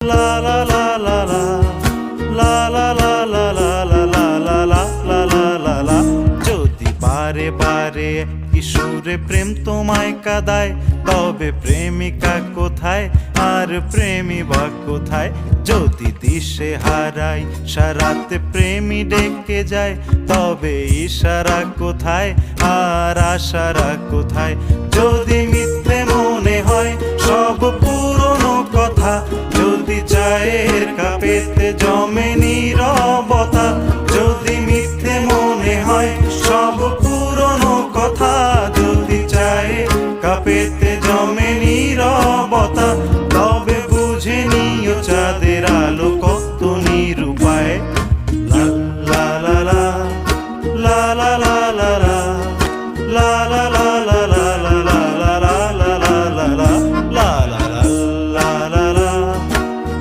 লা লা লা লা লা লা লা লা লা লা লা লা লা লা লা লা লা লা। যদি বারে বারে কিশোরে প্রেম তোমায় কাঁদায়, তবে প্রেমিকা কোথায় আর প্রেমী বা কোথায়? যদি দিশে হারাই সারাতে প্রেমী ডেকে যায়, তবে ইশারা কোথায় আর আশারা কোথায়? যদি মিথ্যে মনে হয় সব পুরনো কথা, যদি চায়ের কাপেতে জমে নীরবতা, যদি মিথ্যে মনে হয় সব পুরনো কথা, যদি চায়ের কাপেতে জমে নীরবতা, তবে বুঝে নিও চাঁদের